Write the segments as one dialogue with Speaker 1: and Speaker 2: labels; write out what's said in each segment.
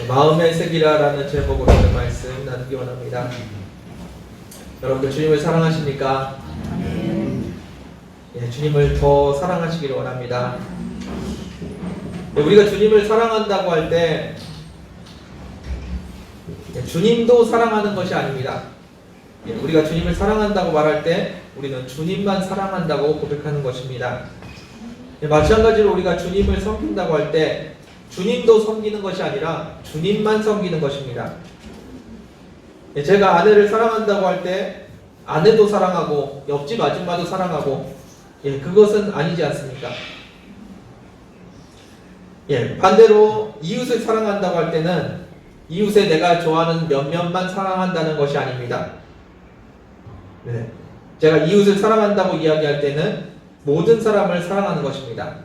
Speaker 1: 마음의 색이라라는 제목으로 있는 말씀 나누기 원합니다. 여러분들 주님을 사랑하십니까? 예, 주님을 더 사랑하시기를 원합니다. 예, 우리가 주님을 사랑한다고 할 때 주님도 사랑하는 것이 아닙니다. 예, 우리가 주님을 사랑한다고 말할 때 우리는 주님만 사랑한다고 고백하는 것입니다. 예, 마찬가지로 우리가 주님을 섬긴다고 할 때 주님도 섬기는 것이 아니라 주님만 섬기는 것입니다. 예, 제가 아내를 사랑한다고 할 때 아내도 사랑하고 옆집 아줌마도 사랑하고 예, 그것은 아니지 않습니까? 예, 반대로 이웃을 사랑한다고 할 때는 이웃에 내가 좋아하는 몇몇만 사랑한다는 것이 아닙니다. 네, 제가 이웃을 사랑한다고 이야기할 때는 모든 사람을 사랑하는 것입니다.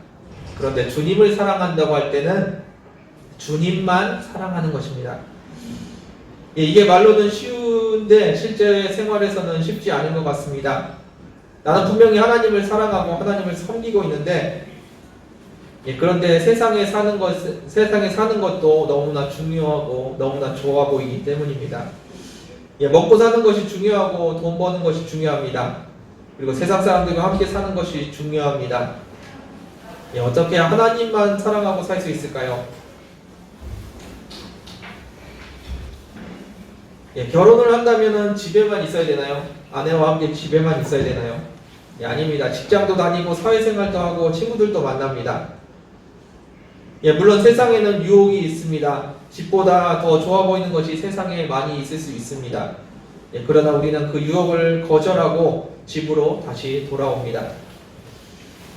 Speaker 1: 그런데 주님을 사랑한다고 할 때는 주님만 사랑하는 것입니다. 예, 이게 말로는 쉬운데 실제 생활에서는 쉽지 않은 것 같습니다. 나는 분명히 하나님을 사랑하고 하나님을 섬기고 있는데 예, 그런데 세상에 사는 것도 너무나 중요하고 너무나 좋아 보이기 때문입니다. 예, 먹고 사는 것이 중요하고 돈 버는 것이 중요합니다. 그리고 세상 사람들과 함께 사는 것이 중요합니다. 예, 어떻게 하나님만 사랑하고 살 수 있을까요? 예, 결혼을 한다면 집에만 있어야 되나요? 아내와 함께 집에만 있어야 되나요? 예, 아닙니다. 직장도 다니고 사회생활도 하고 친구들도 만납니다. 예, 물론 세상에는 유혹이 있습니다. 집보다 더 좋아 보이는 것이 세상에 많이 있을 수 있습니다. 예, 그러나 우리는 그 유혹을 거절하고 집으로 다시 돌아옵니다.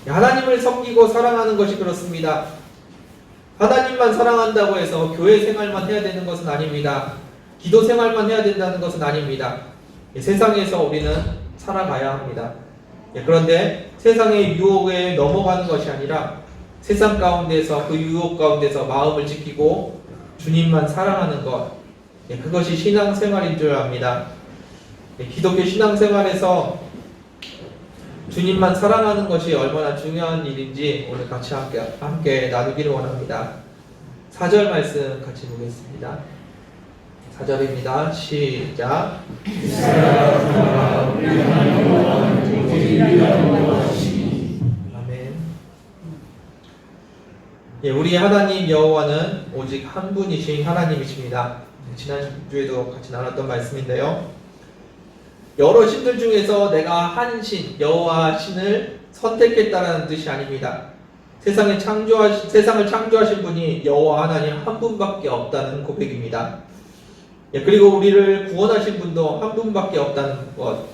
Speaker 1: 예, 하나님을 섬기고 사랑하는 것이 그렇습니다. 하나님만 사랑한다고 해서 교회 생활만 해야 되는 것은 아닙니다. 기도 생활만 해야 된다는 것은 아닙니다. 예, 세상에서 우리는 살아가야 합니다. 예, 그런데 세상의 유혹에 넘어가는 것이 아니라 세상 가운데서 그 유혹 가운데서 마음을 지키고 주님만 사랑하는 것, 예, 그것이 신앙생활인 줄 압니다. 예, 기독교 신앙생활에서 주님만 사랑하는 것이 얼마나 중요한 일인지 오늘 같이 함께 나누기를 원합니다. 4절 말씀 같이 보겠습니다. 4절입니다. 시작. 아멘. 예, 우리 하나님 여호와는 오직 한 분이신 하나님이십니다. 지난주에도 같이 나눴던 말씀인데요. 여러 신들 중에서 내가 한 신, 여호와 신을 선택했다는 뜻이 아닙니다. 세상을 창조하신 분이 여호와 하나님 한 분밖에 없다는 고백입니다. 예, 그리고 우리를 구원하신 분도 한 분밖에 없다는 것,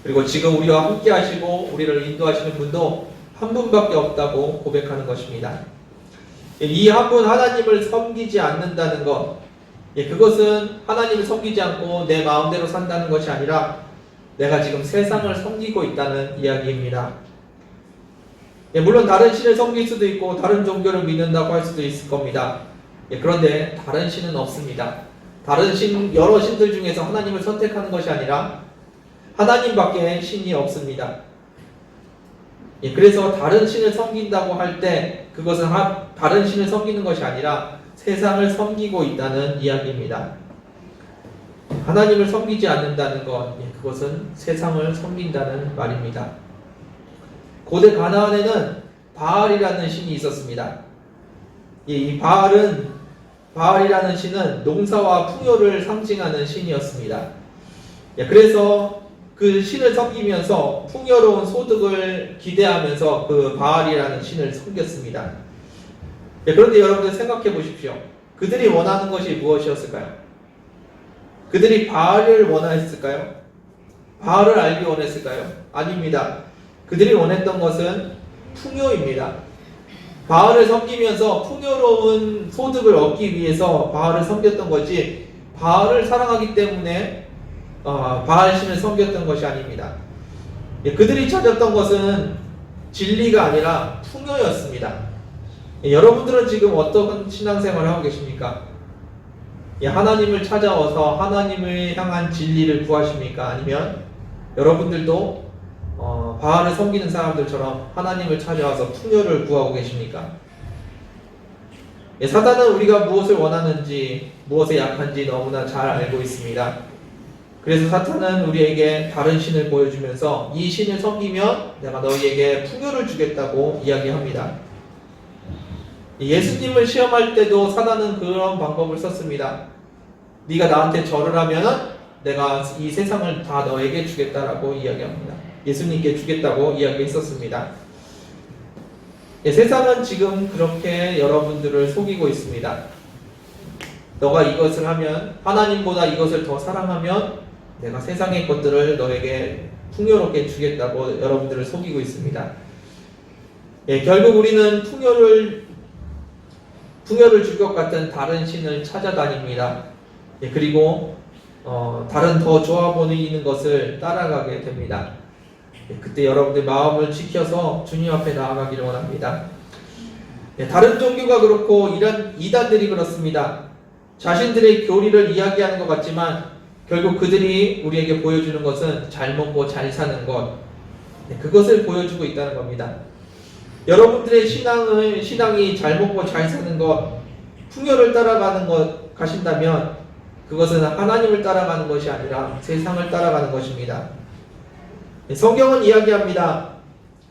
Speaker 1: 그리고 지금 우리와 함께 하시고 우리를 인도하시는 분도 한 분밖에 없다고 고백하는 것입니다. 예, 이 한 분 하나님을 섬기지 않는다는 것, 예, 그것은 하나님을 섬기지 않고 내 마음대로 산다는 것이 아니라 내가 지금 세상을 섬기고 있다는 이야기입니다. 예, 물론 다른 신을 섬길 수도 있고 다른 종교를 믿는다고 할 수도 있을 겁니다. 예, 그런데 다른 신은 없습니다. 여러 신들 중에서 하나님을 선택하는 것이 아니라 하나님밖에 신이 없습니다. 예, 그래서 다른 신을 섬긴다고 할 때 그것은 다른 신을 섬기는 것이 아니라 세상을 섬기고 있다는 이야기입니다. 하나님을 섬기지 않는다는 것, 예, 그것은 세상을 섬긴다는 말입니다. 고대 가나안에는 바알이라는 신이 있었습니다. 예, 이 바알이라는 신은 농사와 풍요를 상징하는 신이었습니다. 예, 그래서 그 신을 섬기면서 풍요로운 소득을 기대하면서 그 바알이라는 신을 섬겼습니다. 예, 그런데 여러분들 생각해 보십시오. 그들이 원하는 것이 무엇이었을까요? 그들이 바알을 원했을까요? 바알을 알기 원했을까요? 아닙니다. 그들이 원했던 것은 풍요입니다. 바알을 섬기면서 풍요로운 소득을 얻기 위해서 바알을 섬겼던 거지, 바알을 사랑하기 때문에 바알 신을 섬겼던 것이 아닙니다. 예, 그들이 찾았던 것은 진리가 아니라 풍요였습니다. 예, 여러분들은 지금 어떤 신앙생활을 하고 계십니까? 예, 하나님을 찾아와서 하나님을 향한 진리를 구하십니까? 아니면 여러분들도 바알을 섬기는 사람들처럼 하나님을 찾아와서 풍요를 구하고 계십니까? 사단은 우리가 무엇을 원하는지, 무엇에 약한지 너무나 잘 알고 있습니다. 그래서 사탄은 우리에게 다른 신을 보여주면서 이 신을 섬기면 내가 너희에게 풍요를 주겠다고 이야기합니다. 예수님을 시험할 때도 사단은 그런 방법을 썼습니다. 네가 나한테 절을 하면 내가 이 세상을 다 너에게 주겠다라고 이야기합니다. 예수님께 주겠다고 이야기했었습니다. 세상은 지금 그렇게 여러분들을 속이고 있습니다. 너가 이것을 하면, 하나님보다 이것을 더 사랑하면 내가 세상의 것들을 너에게 풍요롭게 주겠다고 여러분들을 속이고 있습니다. 결국 우리는 풍요를 줄 것 같은 다른 신을 찾아다닙니다. 그리고 다른 더 좋아 보이는 것을 따라가게 됩니다. 그때 여러분들 마음을 지켜서 주님 앞에 나아가기를 원합니다. 다른 종교가 그렇고 이단들이 그렇습니다. 자신들의 교리를 이야기하는 것 같지만 결국 그들이 우리에게 보여주는 것은 잘 먹고 잘 사는 것, 그것을 보여주고 있다는 겁니다. 여러분들의 신앙이 잘 먹고 잘 사는 것, 풍요를 따라가는 것 가신다면 그것은 하나님을 따라가는 것이 아니라 세상을 따라가는 것입니다. 성경은 이야기합니다.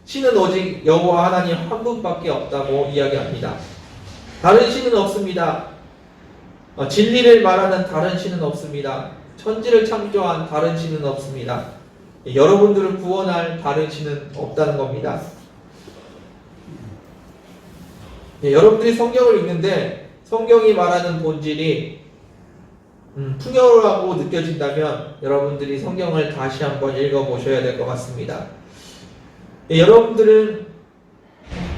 Speaker 1: 신은 오직 여호와 하나님 한 분밖에 없다고 이야기합니다. 다른 신은 없습니다. 진리를 말하는 다른 신은 없습니다. 천지를 창조한 다른 신은 없습니다. 여러분들을 구원할 다른 신은 없다는 겁니다. 여러분들이 성경을 읽는데 성경이 말하는 본질이 풍요라고 느껴진다면 여러분들이 성경을 다시 한번 읽어보셔야 될 것 같습니다. 여러분들은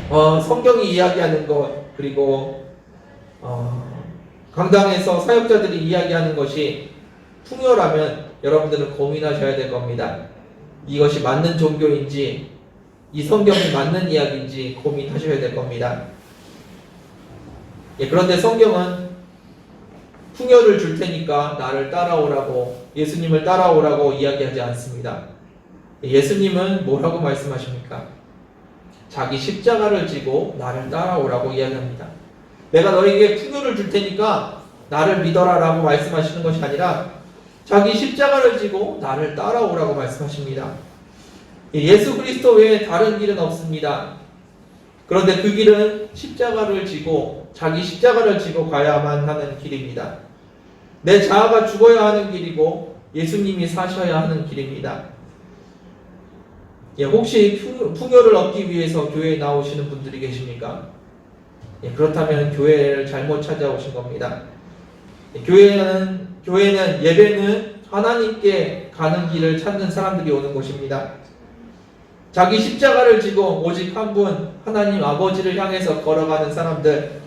Speaker 1: 성경이 이야기하는 것, 그리고 강당에서 사역자들이 이야기하는 것이 풍요라면 여러분들은 고민하셔야 될 겁니다. 이것이 맞는 종교인지, 이 성경이 맞는 이야기인지 고민하셔야 될 겁니다. 그런데 성경은 풍요를 줄 테니까 나를 따라오라고, 예수님을 따라오라고 이야기하지 않습니다. 예수님은 뭐라고 말씀하십니까? 자기 십자가를 지고 나를 따라오라고 이야기합니다. 내가 너에게 풍요를 줄 테니까 나를 믿어라 라고 말씀하시는 것이 아니라 자기 십자가를 지고 나를 따라오라고 말씀하십니다. 예수 그리스도 외에 다른 길은 없습니다. 그런데 그 길은 십자가를 지고, 자기 십자가를 지고 가야만 하는 길입니다. 내 자아가 죽어야 하는 길이고 예수님이 사셔야 하는 길입니다. 혹시 풍요를 얻기 위해서 교회에 나오시는 분들이 계십니까? 그렇다면 교회를 잘못 찾아오신 겁니다. 교회는 예배는 하나님께 가는 길을 찾는 사람들이 오는 곳입니다. 자기 십자가를 지고 오직 한 분, 하나님 아버지를 향해서 걸어가는 사람들,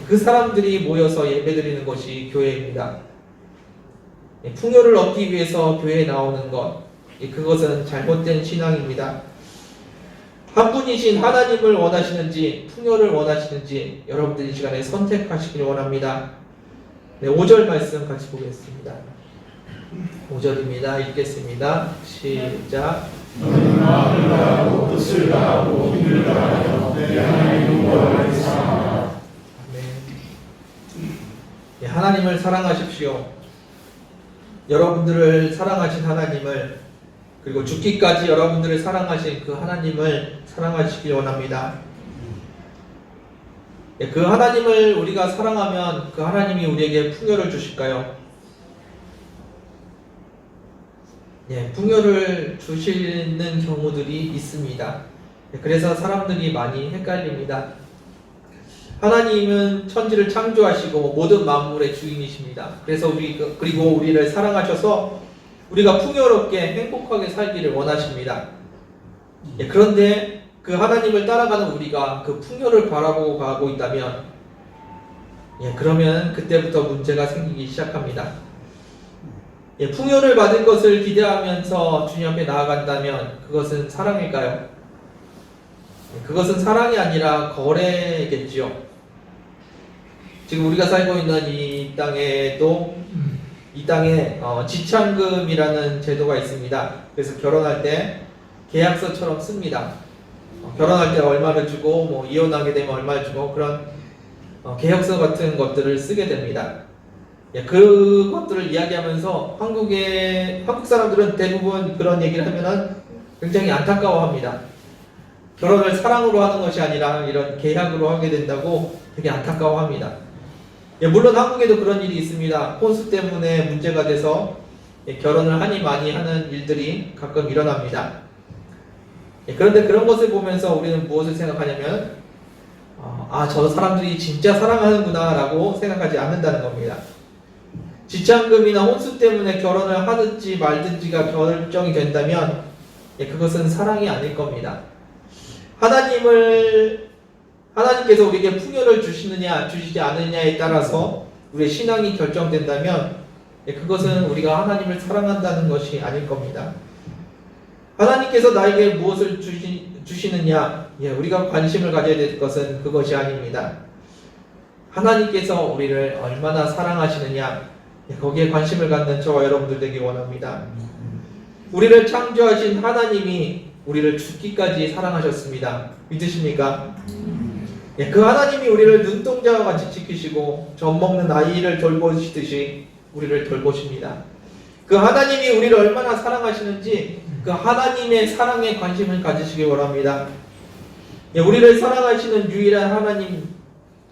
Speaker 1: 그 사람들이 모여서 예배드리는 것이 교회입니다. 풍요를 얻기 위해서 교회에 나오는 것, 그것은 잘못된 신앙입니다. 한 분이신 하나님을 원하시는지 풍요를 원하시는지 여러분들이 이 시간에 선택하시길 원합니다. 5절 말씀 같이 보겠습니다. 5절입니다. 읽겠습니다. 시작.
Speaker 2: 너는 마음을 다하고 뜻을 다하고 힘을 다하여 내 하나님 여호와를 사랑하라.
Speaker 1: 하나님을 사랑하십시오. 여러분들을 사랑하신 하나님을, 그리고 죽기까지 여러분들을 사랑하신 그 하나님을 사랑하시길 원합니다. 그 하나님을 우리가 사랑하면 그 하나님이 우리에게 풍요를 주실까요? 풍요를 주시는 경우들이 있습니다. 그래서 사람들이 많이 헷갈립니다. 하나님은 천지를 창조하시고 모든 만물의 주인이십니다. 그래서 그리고 우리를 사랑하셔서 우리가 풍요롭게 행복하게 살기를 원하십니다. 그런데 그 하나님을 따라가는 우리가 그 풍요를 바라보고 가고 있다면, 그러면 그때부터 문제가 생기기 시작합니다. 풍요를 받을 것을 기대하면서 주님 앞에 나아간다면 그것은 사랑일까요? 그것은 사랑이 아니라 거래겠지요. 지금 우리가 살고 있는 이 땅에도 이 땅에 지참금이라는 제도가 있습니다. 그래서 결혼할 때 계약서처럼 씁니다. 결혼할 때 얼마를 주고 이혼하게 되면 얼마를 주고 그런 개혁서 같은 것들을 쓰게 됩니다. 그것들을 이야기하면서 한국 사람들은 대부분 그런 얘기를 하면은 굉장히 안타까워합니다. 결혼을 사랑으로 하는 것이 아니라 이런 계약으로 하게 된다고 되게 안타까워합니다. 물론 한국에도 그런 일이 있습니다. 혼수 때문에 문제가 돼서 결혼을 하니 많이 하는 일들이 가끔 일어납니다. 그런데 그런 것을 보면서 우리는 무엇을 생각하냐면 저 사람들이 진짜 사랑하는구나 라고 생각하지 않는다는 겁니다. 지참금이나 혼수 때문에 결혼을 하든지 말든지가 결정이 된다면 그것은 사랑이 아닐 겁니다. 하나님께서 우리에게 풍요를 주시느냐 주시지 않느냐에 따라서 우리의 신앙이 결정된다면 그것은 우리가 하나님을 사랑한다는 것이 아닐 겁니다. 하나님께서 나에게 무엇을 주시느냐 우리가 관심을 가져야 될 것은 그것이 아닙니다. 하나님께서 우리를 얼마나 사랑하시느냐 거기에 관심을 갖는 저와 여러분들 되기 원합니다. 우리를 창조하신 하나님이 우리를 죽기까지 사랑하셨습니다. 믿으십니까? 그 하나님이 우리를 눈동자와 같이 지키시고 젖 먹는 아이를 돌보시듯이 우리를 돌보십니다. 그 하나님이 우리를 얼마나 사랑하시는지 그 하나님의 사랑에 관심을 가지시기 원합니다. 우리를 사랑하시는 유일한 하나님,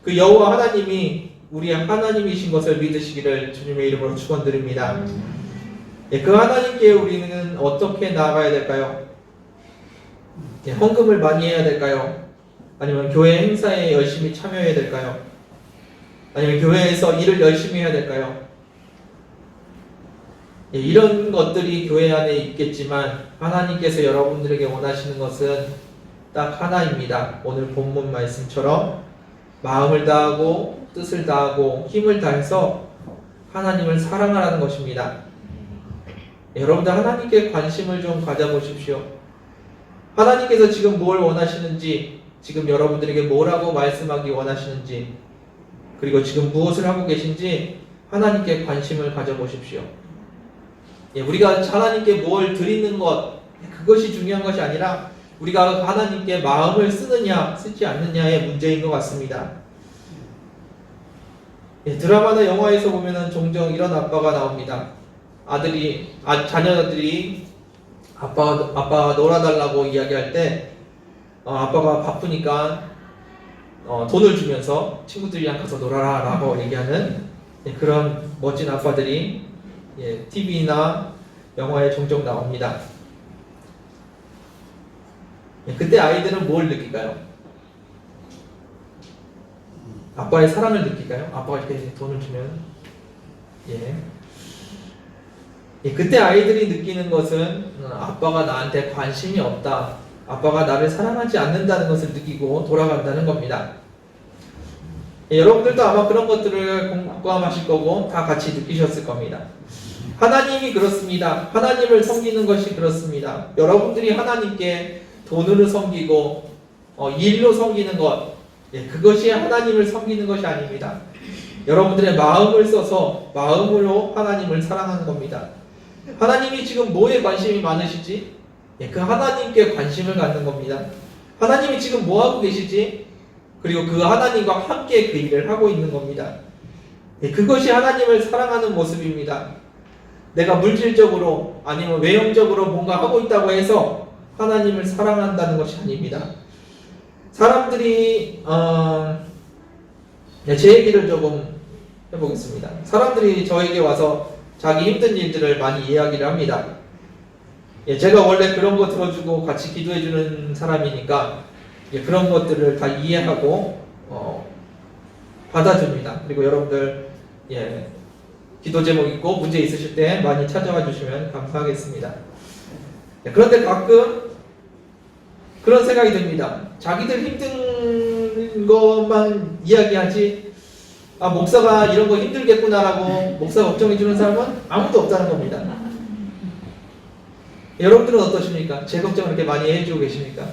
Speaker 1: 그 여호와 하나님이 우리의 하나님이신 것을 믿으시기를 주님의 이름으로 축원드립니다. 그 하나님께 우리는 어떻게 나아가야 될까요? 헌금을 많이 해야 될까요? 아니면 교회 행사에 열심히 참여해야 될까요? 아니면 교회에서 일을 열심히 해야 될까요? 이런 것들이 교회 안에 있겠지만 하나님께서 여러분들에게 원하시는 것은 딱 하나입니다. 오늘 본문 말씀처럼 마음을 다하고 뜻을 다하고 힘을 다해서 하나님을 사랑하라는 것입니다. 여러분들 하나님께 관심을 좀 가져보십시오. 하나님께서 지금 뭘 원하시는지, 지금 여러분들에게 뭐라고 말씀하기 원하시는지, 그리고 지금 무엇을 하고 계신지 하나님께 관심을 가져보십시오. 우리가 하나님께 뭘 드리는 것, 그것이 중요한 것이 아니라 우리가 하나님께 마음을 쓰느냐 쓰지 않느냐의 문제인 것 같습니다. 드라마나 영화에서 보면은 종종 이런 아빠가 나옵니다. 자녀들이 아빠 놀아달라고 이야기할 때 아빠가 바쁘니까 돈을 주면서 친구들이랑 가서 놀아라 라고 얘기하는 그런 멋진 아빠들이 TV나 영화에 종종 나옵니다. 그때 아이들은 뭘 느낄까요? 아빠의 사랑을 느낄까요? 아빠가 이렇게 돈을 주면 그때 아이들이 느끼는 것은 아빠가 나한테 관심이 없다, 아빠가 나를 사랑하지 않는다는 것을 느끼고 돌아간다는 겁니다. 여러분들도 아마 그런 것들을 공감하실 거고 다 같이 느끼셨을 겁니다. 하나님이 그렇습니다. 하나님을 섬기는 것이 그렇습니다. 여러분들이 하나님께 돈으로 섬기고 일로 섬기는 것, 그것이 하나님을 섬기는 것이 아닙니다. 여러분들의 마음을 써서 마음으로 하나님을 사랑하는 겁니다. 하나님이 지금 뭐에 관심이 많으시지? 그 하나님께 관심을 갖는 겁니다. 하나님이 지금 뭐 하고 계시지? 그리고 그 하나님과 함께 그 일을 하고 있는 겁니다. 그것이 하나님을 사랑하는 모습입니다. 내가 물질적으로 아니면 외형적으로 뭔가 하고 있다고 해서 하나님을 사랑한다는 것이 아닙니다. 사람들이 제 얘기를 조금 해보겠습니다. 사람들이 저에게 와서 자기 힘든 일들을 많이 이야기를 합니다. 제가 원래 그런 거 들어주고 같이 기도해주는 사람이니까 그런 것들을 다 이해하고 받아줍니다. 그리고 여러분들 기도 제목 있고 문제 있으실 때 많이 찾아와 주시면 감사하겠습니다. 그런데 가끔 그런 생각이 듭니다. 자기들 힘든 것만 이야기하지 목사가 이런 거 힘들겠구나라고 목사 걱정해주는 사람은 아무도 없다는 겁니다. 여러분들은 어떠십니까? 제 걱정을 이렇게 많이 해주고 계십니까?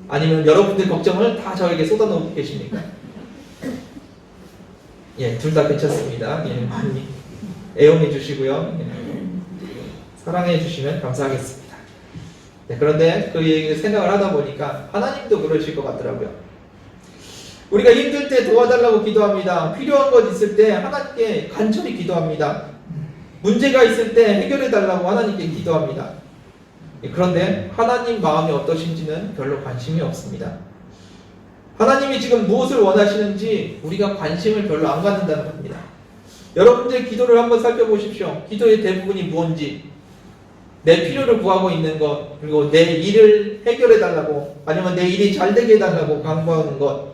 Speaker 1: 아니면 여러분들 걱정을 다 저에게 쏟아놓고 계십니까? 둘 다 괜찮습니다. 많이 애용해 주시고요. 사랑해 주시면 감사하겠습니다. 그런데 그 얘기를 생각을 하다 보니까 하나님도 그러실 것 같더라고요. 우리가 힘들 때 도와달라고 기도합니다. 필요한 것 있을 때 하나님께 간절히 기도합니다. 문제가 있을 때 해결해달라고 하나님께 기도합니다. 그런데 하나님 마음이 어떠신지는 별로 관심이 없습니다. 하나님이 지금 무엇을 원하시는지 우리가 관심을 별로 안 갖는다는 겁니다. 여러분들의 기도를 한번 살펴보십시오. 기도의 대부분이 무엇인지, 내 필요를 구하고 있는 것, 그리고 내 일을 해결해달라고, 아니면 내 일이 잘 되게 해달라고 간구하는 것,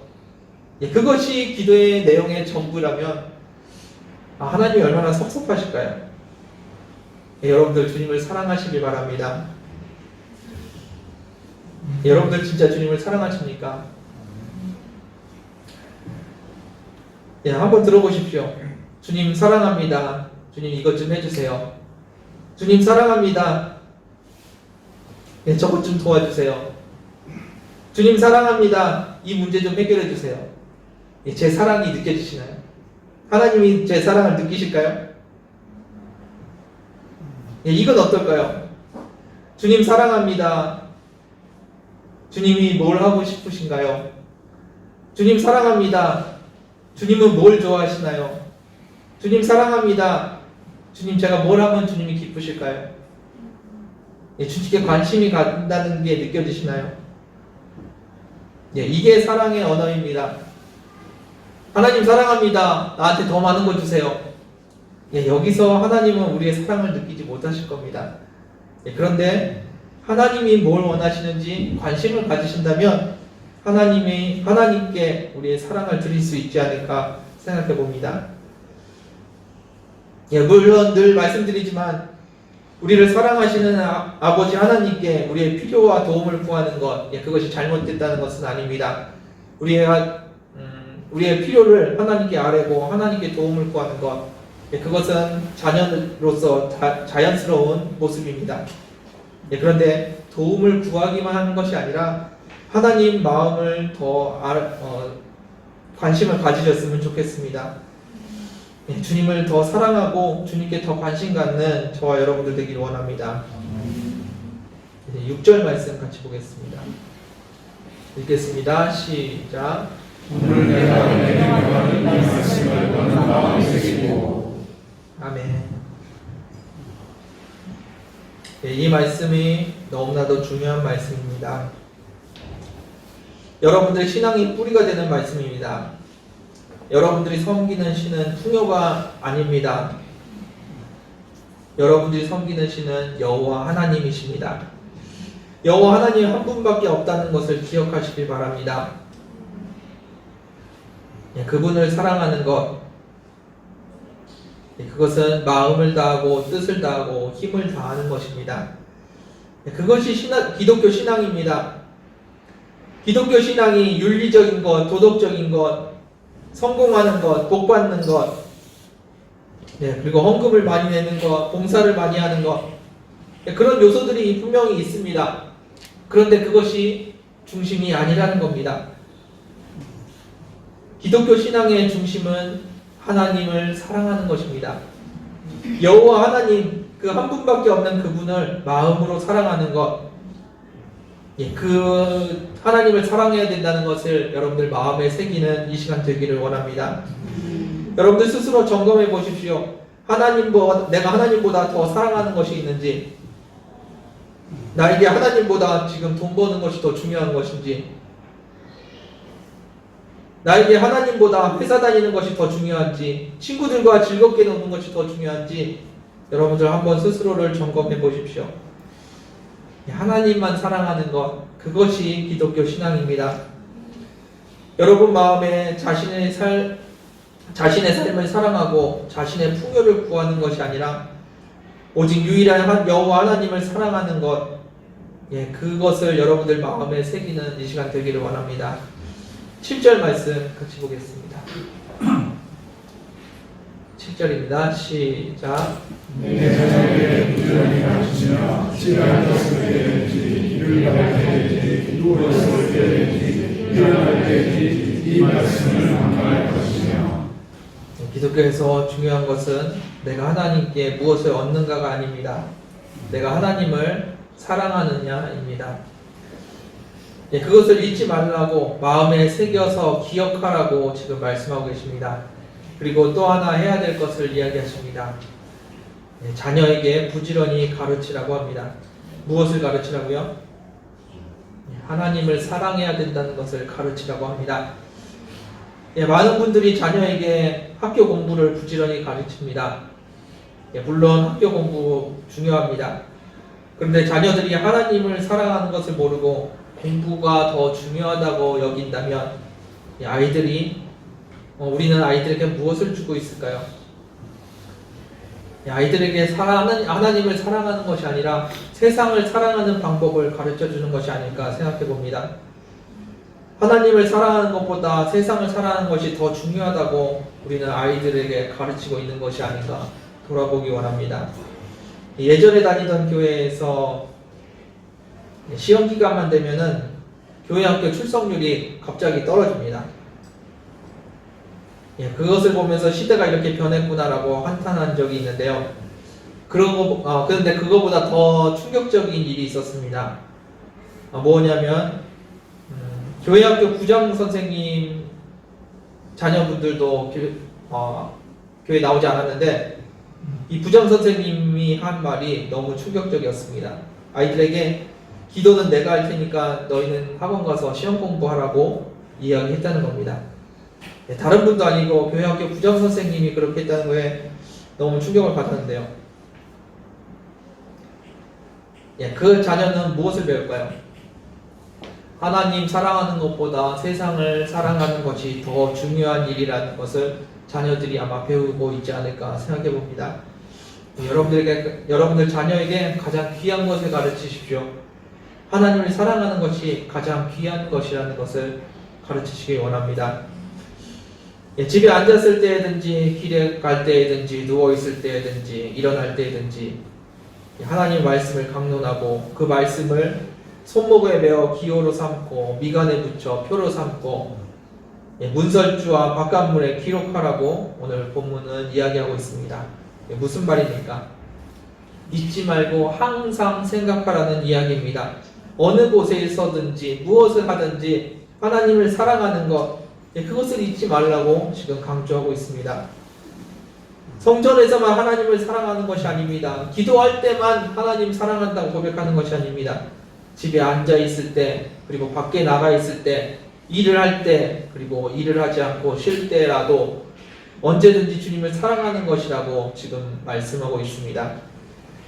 Speaker 1: 그것이 기도의 내용의 전부라면 하나님이 얼마나 섭섭하실까요? 여러분들 주님을 사랑하시길 바랍니다. 여러분들 진짜 주님을 사랑하십니까? 한번 들어보십시오. 주님 사랑합니다. 주님 이것 좀 해주세요. 주님 사랑합니다. 저것 좀 도와주세요. 주님 사랑합니다. 이 문제 좀 해결해 주세요. 제 사랑이 느껴지시나요? 하나님이 제 사랑을 느끼실까요? 이건 어떨까요? 주님 사랑합니다. 주님이 뭘 하고 싶으신가요? 주님 사랑합니다. 주님은 뭘 좋아하시나요? 주님 사랑합니다. 주님 제가 뭘 하면 주님이 기쁘실까요? 주님께 관심이 간다는 게 느껴지시나요? 이게 사랑의 언어입니다. 하나님 사랑합니다. 나한테 더 많은 거 주세요. 여기서 하나님은 우리의 사랑을 느끼지 못하실 겁니다. 그런데 하나님이 뭘 원하시는지 관심을 가지신다면 하나님께 우리의 사랑을 드릴 수 있지 않을까 생각해 봅니다. 물론 늘 말씀드리지만 우리를 사랑하시는 아버지 하나님께 우리의 필요와 도움을 구하는 것, 그것이 잘못됐다는 것은 아닙니다. 우리의 필요를 하나님께 아뢰고 하나님께 도움을 구하는 것, 그것은 자녀로서 자연스러운 모습입니다. 그런데 도움을 구하기만 하는 것이 아니라 하나님 마음을 더 관심을 가지셨으면 좋겠습니다. 주님을 더 사랑하고 주님께 더 관심 갖는 저와 여러분들 되기를 원합니다. 6절 말씀 같이 보겠습니다. 읽겠습니다. 시작.
Speaker 2: 오늘 내가 내게 말하는 이 말씀을 너는 마음에 새기고.
Speaker 1: 아멘. 이 말씀이 너무나도 중요한 말씀입니다. 여러분들 신앙이 뿌리가 되는 말씀입니다. 여러분들이 섬기는 신은 풍요가 아닙니다. 여러분들이 섬기는 신은 여호와 하나님이십니다. 여호와 하나님 한 분밖에 없다는 것을 기억하시길 바랍니다. 그분을 사랑하는 것, 그것은 마음을 다하고 뜻을 다하고 힘을 다하는 것입니다. 그것이 기독교 신앙입니다. 기독교 신앙이 윤리적인 것, 도덕적인 것, 성공하는 것, 복받는 것, 그리고 헌금을 많이 내는 것, 봉사를 많이 하는 것, 그런 요소들이 분명히 있습니다. 그런데 그것이 중심이 아니라는 겁니다. 기독교 신앙의 중심은 하나님을 사랑하는 것입니다. 여호와 하나님, 그 한 분밖에 없는 그분을 마음으로 사랑하는 것, 그 하나님을 사랑해야 된다는 것을 여러분들 마음에 새기는 이 시간 되기를 원합니다. 여러분들 스스로 점검해 보십시오. 내가 하나님보다 더 사랑하는 것이 있는지, 나에게 하나님보다 지금 돈 버는 것이 더 중요한 것인지, 나에게 하나님보다 회사 다니는 것이 더 중요한지, 친구들과 즐겁게 노는 것이 더 중요한지, 여러분들 한번 스스로를 점검해 보십시오. 하나님만 사랑하는 것, 그것이 기독교 신앙입니다. 여러분 마음에 자신의 삶을 사랑하고 자신의 풍요를 구하는 것이 아니라 오직 유일한 여호와 하나님을 사랑하는 것, 그것을 여러분들 마음에 새기는 이 시간 되기를 원합니다. 7절 말씀 같이 보겠습니다. 7절입니다. 시작.
Speaker 2: 내 자녀에게 부지런히 가르치며 시간 떴을 때든지 일을 갈 때든지 누웠을 때든지 일어날 때든지 이 말씀을 강조할 것이며.
Speaker 1: 기독교에서 중요한 것은 내가 하나님께 무엇을 얻는가가 아닙니다. 내가 하나님을 사랑하느냐입니다. 그것을 잊지 말라고 마음에 새겨서 기억하라고 지금 말씀하고 계십니다. 그리고 또 하나 해야 될 것을 이야기하십니다. 자녀에게 부지런히 가르치라고 합니다. 무엇을 가르치라고요? 하나님을 사랑해야 된다는 것을 가르치라고 합니다. 많은 분들이 자녀에게 학교 공부를 부지런히 가르칩니다. 물론 학교 공부 중요합니다. 그런데 자녀들이 하나님을 사랑하는 것을 모르고 공부가 더 중요하다고 여긴다면 우리는 아이들에게 무엇을 주고 있을까요? 아이들에게 하나님을 사랑하는 것이 아니라 세상을 사랑하는 방법을 가르쳐주는 것이 아닐까 생각해 봅니다. 하나님을 사랑하는 것보다 세상을 사랑하는 것이 더 중요하다고 우리는 아이들에게 가르치고 있는 것이 아닌가 돌아보기 원합니다. 예전에 다니던 교회에서 시험 기간만 되면은 교회 학교 출석률이 갑자기 떨어집니다. 그것을 보면서 시대가 이렇게 변했구나라고 한탄한 적이 있는데요. 그런데 그거보다 더 충격적인 일이 있었습니다. 뭐냐면 교회 학교 부장 선생님 자녀분들도 교회 나오지 않았는데 이 부장 선생님이 한 말이 너무 충격적이었습니다. 아이들에게 기도는 내가 할 테니까 너희는 학원 가서 시험 공부하라고 이야기했다는 겁니다. 다른 분도 아니고 교회 학교 부장 선생님이 그렇게 했다는 거에 너무 충격을 받았는데요. 그 자녀는 무엇을 배울까요? 하나님 사랑하는 것보다 세상을 사랑하는 것이 더 중요한 일이라는 것을 자녀들이 아마 배우고 있지 않을까 생각해 봅니다. 여러분들 자녀에게 가장 귀한 것을 가르치십시오. 하나님을 사랑하는 것이 가장 귀한 것이라는 것을 가르치시기 원합니다. 집에 앉았을 때든지 길에 갈 때든지 누워있을 때든지 일어날 때든지 하나님 말씀을 강론하고 그 말씀을 손목에 메어 기호로 삼고 미간에 붙여 표로 삼고 문설주와 바깥문에 기록하라고 오늘 본문은 이야기하고 있습니다. 무슨 말입니까? 잊지 말고 항상 생각하라는 이야기입니다. 어느 곳에 있어든지 무엇을 하든지 하나님을 사랑하는 것 그것을 잊지 말라고 지금 강조하고 있습니다. 성전에서만 하나님을 사랑하는 것이 아닙니다. 기도할 때만 하나님 사랑한다고 고백하는 것이 아닙니다. 집에 앉아 있을 때, 그리고 밖에 나가 있을 때, 일을 할 때, 그리고 일을 하지 않고 쉴 때라도 언제든지 주님을 사랑하는 것이라고 지금 말씀하고 있습니다.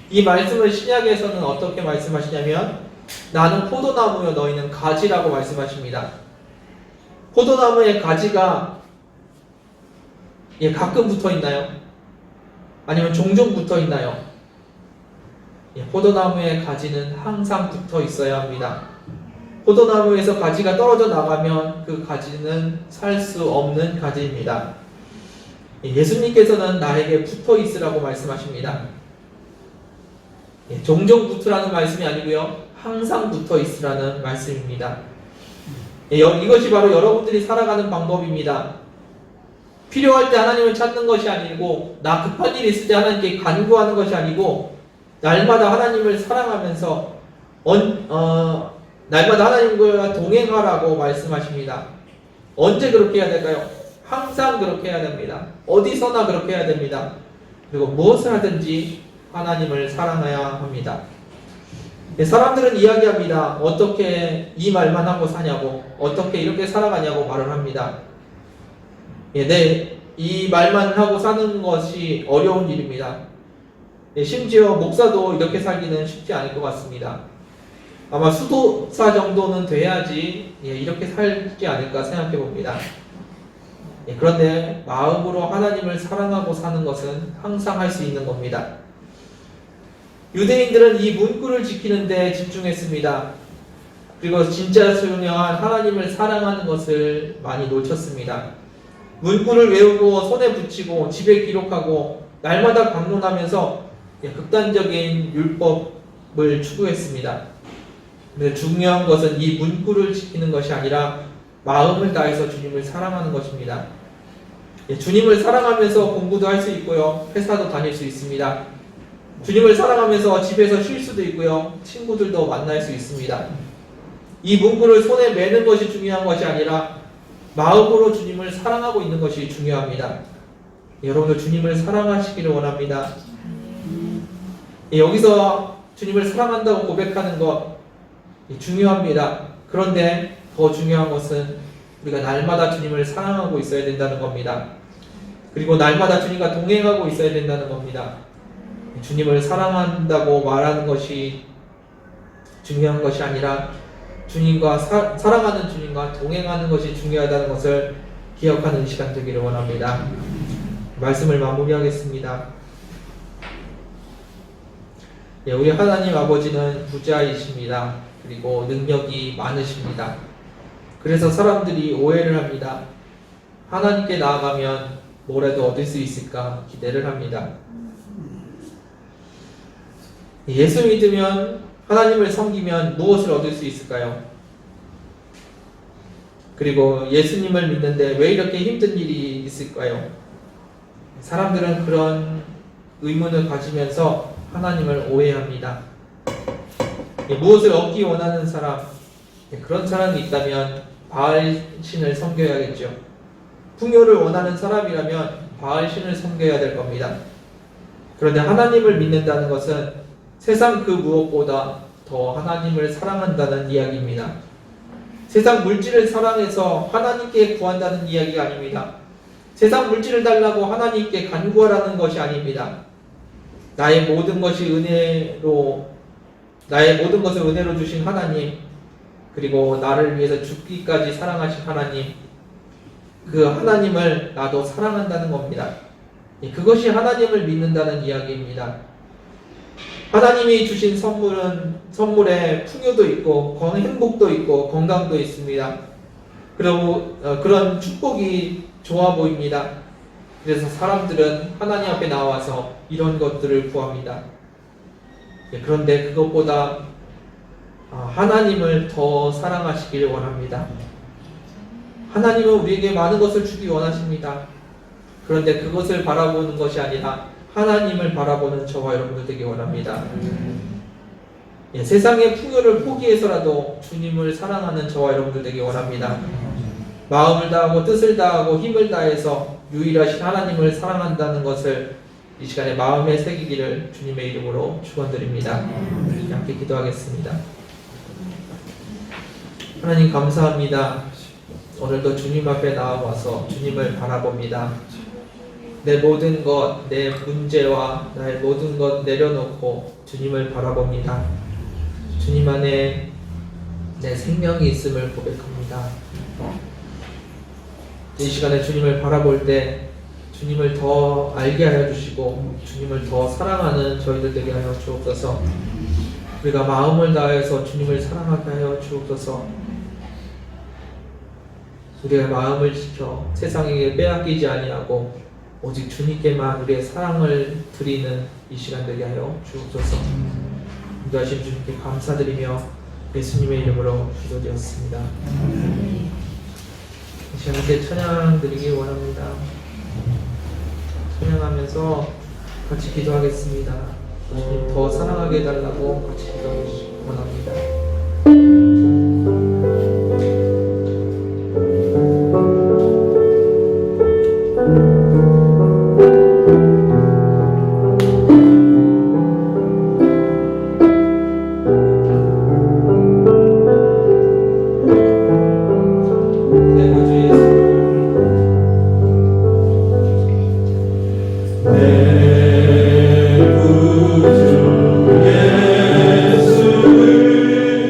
Speaker 1: 이 말씀을 신약에서는 어떻게 말씀하시냐면 나는 포도나무여 너희는 가지라고 말씀하십니다. 포도나무의 가지가 가끔 붙어 있나요? 아니면 종종 붙어 있나요? 포도나무의 가지는 항상 붙어 있어야 합니다. 포도나무에서 가지가 떨어져 나가면 그 가지는 살 수 없는 가지입니다. 예수님께서는 나에게 붙어 있으라고 말씀하십니다. 종종 붙으라는 말씀이 아니고요, 항상 붙어 있으라는 말씀입니다. 이것이 바로 여러분들이 살아가는 방법입니다. 필요할 때 하나님을 찾는 것이 아니고 나 급한 일이 있을 때 하나님께 간구하는 것이 아니고 날마다 하나님을 사랑하면서 날마다 하나님과 동행하라고 말씀하십니다. 언제 그렇게 해야 될까요? 항상 그렇게 해야 됩니다. 어디서나 그렇게 해야 됩니다. 그리고 무엇을 하든지 하나님을 사랑해야 합니다. 사람들은 이야기합니다. 어떻게 이 말만 하고 사냐고, 어떻게 이렇게 살아가냐고 말을 합니다. 이 말만 하고 사는 것이 어려운 일입니다. 심지어 목사도 이렇게 살기는 쉽지 않을 것 같습니다. 아마 수도사 정도는 돼야지 이렇게 살지 않을까 생각해 봅니다. 그런데 마음으로 하나님을 사랑하고 사는 것은 항상 할 수 있는 겁니다. 유대인들은 이 문구를 지키는 데 집중했습니다. 그리고 진짜 중요한 하나님을 사랑하는 것을 많이 놓쳤습니다. 문구를 외우고 손에 붙이고 집에 기록하고 날마다 강론하면서 극단적인 율법을 추구했습니다. 근데 중요한 것은 이 문구를 지키는 것이 아니라 마음을 다해서 주님을 사랑하는 것입니다. 주님을 사랑하면서 공부도 할 수 있고요, 회사도 다닐 수 있습니다. 주님을 사랑하면서 집에서 쉴 수도 있고요, 친구들도 만날 수 있습니다. 이 문구를 손에 매는 것이 중요한 것이 아니라 마음으로 주님을 사랑하고 있는 것이 중요합니다. 여러분도 주님을 사랑하시기를 원합니다. 여기서 주님을 사랑한다고 고백하는 것 중요합니다. 그런데 더 중요한 것은 우리가 날마다 주님을 사랑하고 있어야 된다는 겁니다. 그리고 날마다 주님과 동행하고 있어야 된다는 겁니다. 주님을 사랑한다고 말하는 것이 중요한 것이 아니라 주님과 사랑하는 주님과 동행하는 것이 중요하다는 것을 기억하는 시간 되기를 원합니다. 말씀을 마무리하겠습니다. 우리 하나님 아버지는 부자이십니다. 그리고 능력이 많으십니다. 그래서 사람들이 오해를 합니다. 하나님께 나아가면 뭐라도 얻을 수 있을까 기대를 합니다. 예수 믿으면, 하나님을 섬기면 무엇을 얻을 수 있을까요? 그리고 예수님을 믿는데 왜 이렇게 힘든 일이 있을까요? 사람들은 그런 의문을 가지면서 하나님을 오해합니다. 무엇을 얻기 원하는 사람, 그런 사람이 있다면 바알 신을 섬겨야겠죠. 풍요를 원하는 사람이라면 바알 신을 섬겨야 될 겁니다. 그런데 하나님을 믿는다는 것은 세상 그 무엇보다 더 하나님을 사랑한다는 이야기입니다. 세상 물질을 사랑해서 하나님께 구한다는 이야기가 아닙니다. 세상 물질을 달라고 하나님께 간구하라는 것이 아닙니다. 나의 모든 것을 은혜로 주신 하나님, 그리고 나를 위해서 죽기까지 사랑하신 하나님, 그 하나님을 나도 사랑한다는 겁니다. 그것이 하나님을 믿는다는 이야기입니다. 하나님이 주신 선물에 풍요도 있고 행복도 있고 건강도 있습니다. 그리고 그런 축복이 좋아 보입니다. 그래서 사람들은 하나님 앞에 나와서 이런 것들을 구합니다. 그런데 그것보다 하나님을 더 사랑하시기를 원합니다. 하나님은 우리에게 많은 것을 주기 원하십니다. 그런데 그것을 바라보는 것이 아니라 하나님을 바라보는 저와 여러분들 되기 원합니다. 세상의 풍요를 포기해서라도 주님을 사랑하는 저와 여러분들 되기 원합니다. 마음을 다하고 뜻을 다하고 힘을 다해서 유일하신 하나님을 사랑한다는 것을 이 시간에 마음에 새기기를 주님의 이름으로 축원드립니다. 함께 기도하겠습니다. 하나님 감사합니다. 오늘도 주님 앞에 나와서 주님을 바라봅니다. 내 모든 것, 내 문제와 나의 모든 것 내려놓고 주님을 바라봅니다. 주님 안에 내 생명이 있음을 고백합니다. 이 시간에 주님을 바라볼 때 주님을 더 알게 하여 주시고 주님을 더 사랑하는 저희들 되게 하여 주옵소서. 우리가 마음을 다해서 주님을 사랑하게 하여 주옵소서. 우리가 마음을 지켜 세상에게 빼앗기지 아니하고 오직 주님께만 우리의 사랑을 드리는 이 시간 되게 하여 주옵소서. 인도하신 주님께 감사드리며 예수님의 이름으로 기도드렸습니다. 이 시간 함께 찬양 드리기 원합니다. 찬양하면서 같이 기도하겠습니다. 주님 더 사랑하게 해달라고 같이 기도하기 원합니다.
Speaker 2: 내 구주 예수를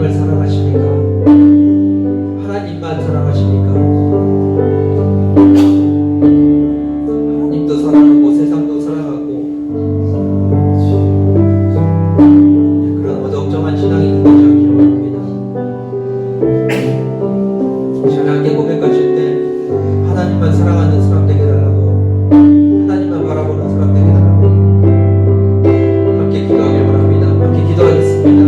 Speaker 1: 하나님을 사랑하십니까? 하나님만 사랑하십니까? 하나님도 사랑하고 세상도 사랑하고 그런 어정쩡한 신앙이 있는 것이 아니기 바랍니다. 하나님께 고백하실 때 하나님만 사랑하는 사람 되게 해달라고, 하나님만 바라보는 사람 되게 해달라고 함께 기도하길 바랍니다. 함께 기도하겠습니다.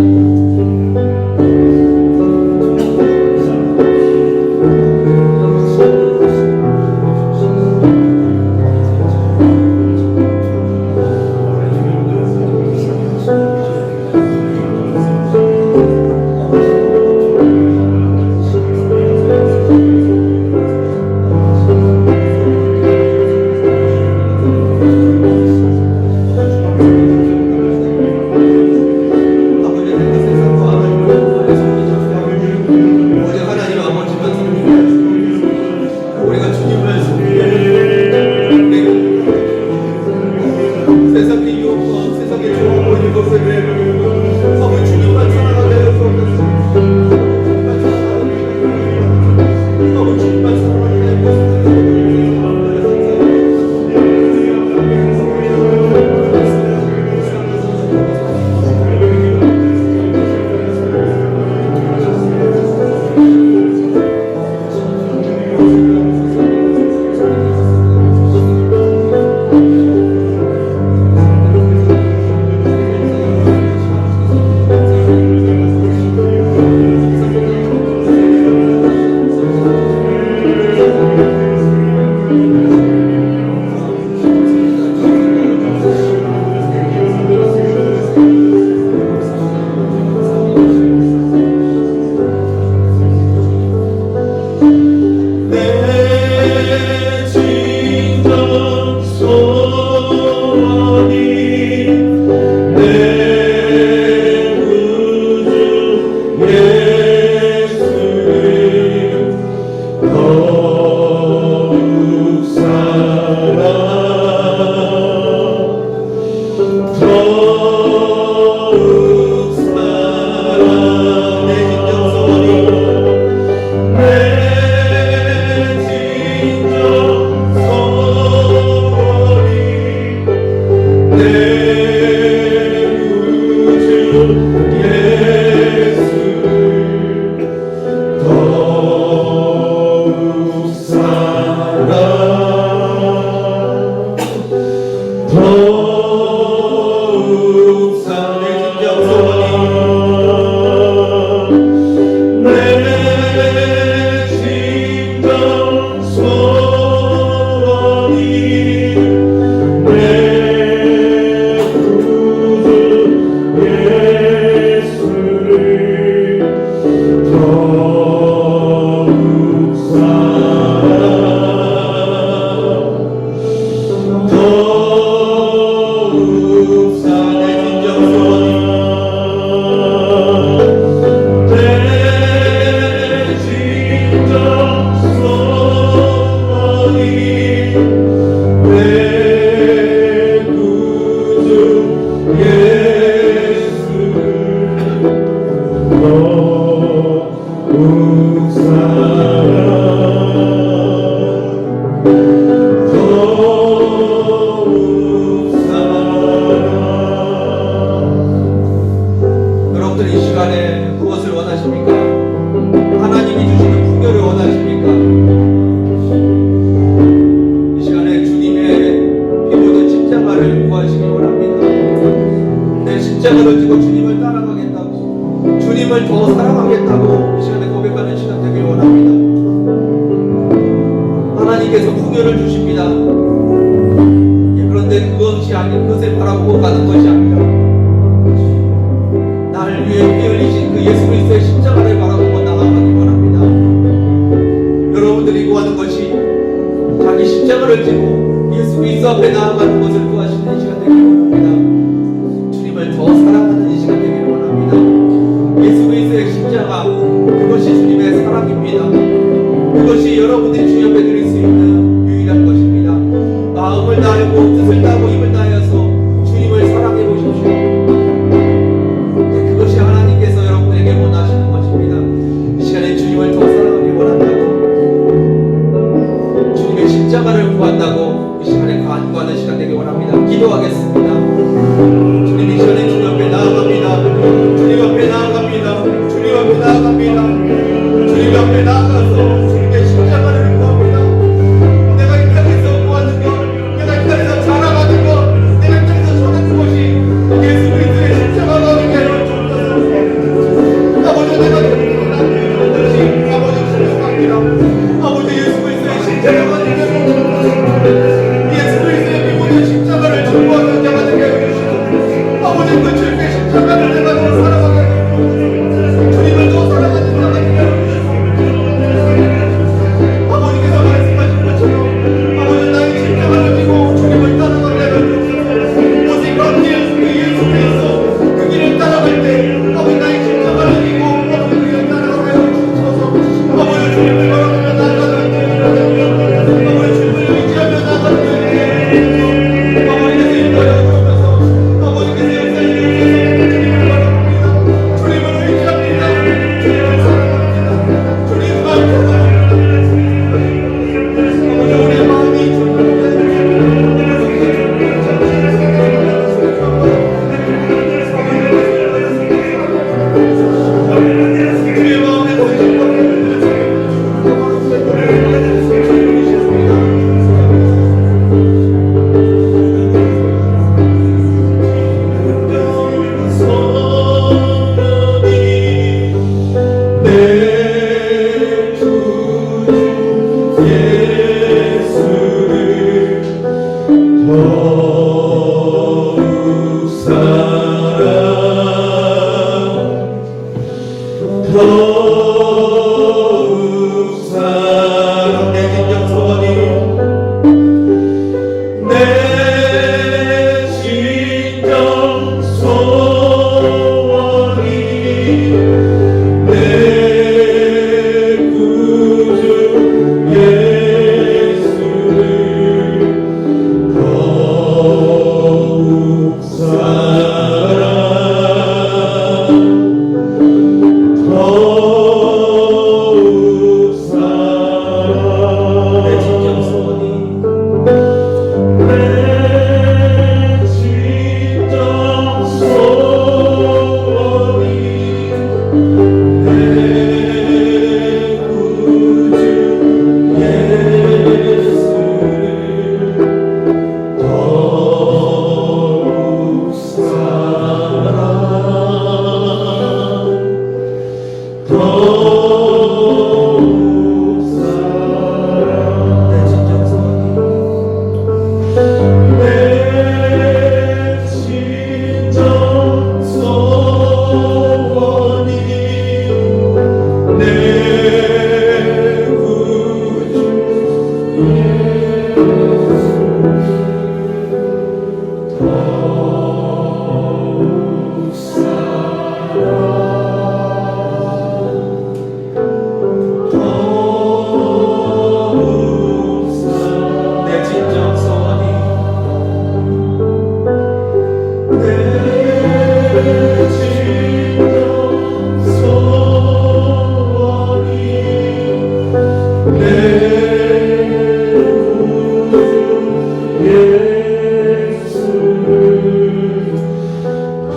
Speaker 1: 여러분들 이 시간에 무엇을 원하십니까? 하나님이 주시는 풍요를 원하십니까? 이 시간에 주님의 피 묻은 십자가를 구하시기 원합니다. 내 십자가를 지고 주님을 따라가겠다고, 주님을 더 사랑하겠다고 이 시간에 고백하는 시간 되길 원합니다. 하나님께서 풍요를 주십니다. 그런데 그것이 아닌, 그것을 바라보고 가는 것이 아니라 나를 위해 피 흘리신 그 예수 그리스도의 십자가를 바라보고 나아가기 원합니다. 여러분들이 구하는 것이 자기 십자가를 지고 예수 그리스도 앞에 나아가는 것을 구하시는 이 시간 되길 원합니다. 주님을 더 사랑하는 이 시간 되길 원합니다. 예수 그리스도의 십자가, 그것이 주님의 사랑입니다. 그것이 여러분들이 주님 앞에 드릴 수 있는 유일한 것입니다. 마음을 다하고 뜻을 다하고 힘을 다하여서 주님을 사랑해 보십시오. 그것이 하나님께서 여러분에게 원하시는
Speaker 2: 더욱 사랑 내 진정 소원이 내 진정 소원이 내 구주 예수를 더욱 사랑 더욱 사랑 내 진정 소원이 내 진정 소원이 내 구주 예수를 더욱 사랑 더욱 사랑 내 진정 소원이 내 진정 소원이 내 구주 더욱 사랑 더욱 사랑 내 진정 소원이 내 진정 소원이 내 구주 예수를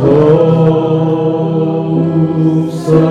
Speaker 2: 더욱 사랑 더욱 사랑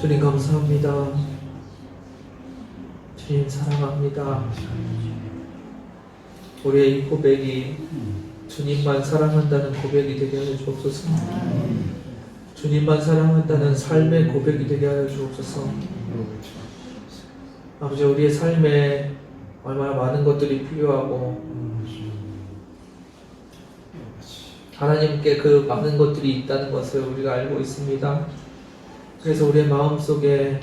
Speaker 1: 주님 감사합니다. 주님 사랑합니다. 우리의 이 고백이 주님만 사랑한다는 고백이 되게 하여 주옵소서. 주님만 사랑한다는 삶의 고백이 되게 하여 주옵소서. 아버지, 우리의 삶에 얼마나 많은 것들이 필요하고 하나님께 그 많은 것들이 있다는 것을 우리가 알고 있습니다. 그래서 우리의 마음속에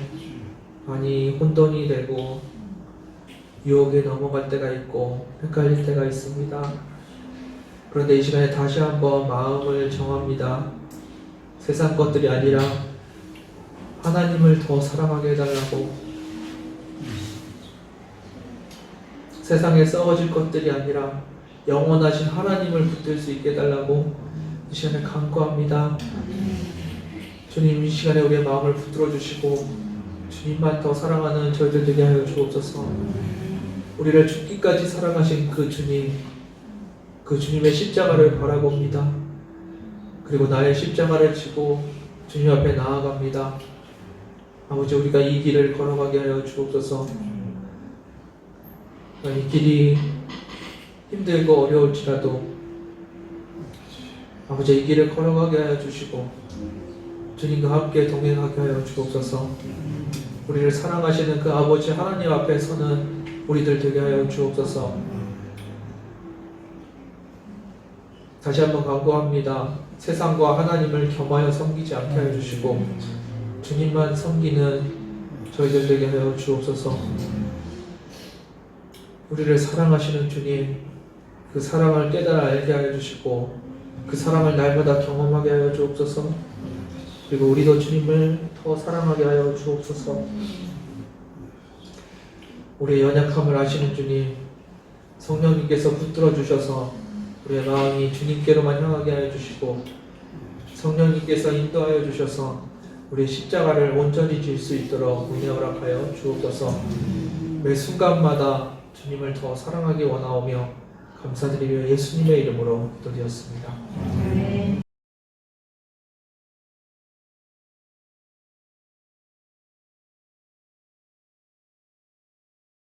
Speaker 1: 많이 혼돈이 되고 유혹에 넘어갈 때가 있고 헷갈릴 때가 있습니다. 그런데 이 시간에 다시 한번 마음을 정합니다. 세상 것들이 아니라 하나님을 더 사랑하게 해달라고, 세상에 썩어질 것들이 아니라 영원하신 하나님을 붙들 수 있게 해달라고 이 시간에 간구합니다. 주님, 이 시간에 우리의 마음을 붙들어 주시고 주님만 더 사랑하는 저희들 되게 하여 주옵소서. 우리를 죽기까지 사랑하신 그 주님, 그 주님의 십자가를 바라봅니다. 그리고 나의 십자가를 지고 주님 앞에 나아갑니다. 아버지, 우리가 이 길을 걸어가게 하여 주옵소서. 이 길이 힘들고 어려울지라도 아버지, 이 길을 걸어가게 하여 주시고 주님과 함께 동행하게 하여 주옵소서. 우리를 사랑하시는 그 아버지 하나님 앞에 서는 우리들 되게 하여 주옵소서. 다시 한번 간구합니다. 세상과 하나님을 겸하여 섬기지 않게 하여 주시고 주님만 섬기는 저희들 되게 하여 주옵소서. 우리를 사랑하시는 주님, 그 사랑을 깨달아 알게 하여 주시고 그 사랑을 날마다 경험하게 하여 주옵소서. 그리고 우리도 주님을 더 사랑하게 하여 주옵소서. 우리의 연약함을 아시는 주님, 성령님께서 붙들어 주셔서 우리의 마음이 주님께로만 향하게 하여 주시고 성령님께서 인도하여 주셔서 우리의 십자가를 온전히 질 수 있도록 은혜 허락하여 주옵소서. 매 순간마다 주님을 더 사랑하기 원하오며 감사드리며 예수님의 이름으로 기도드렸습니다.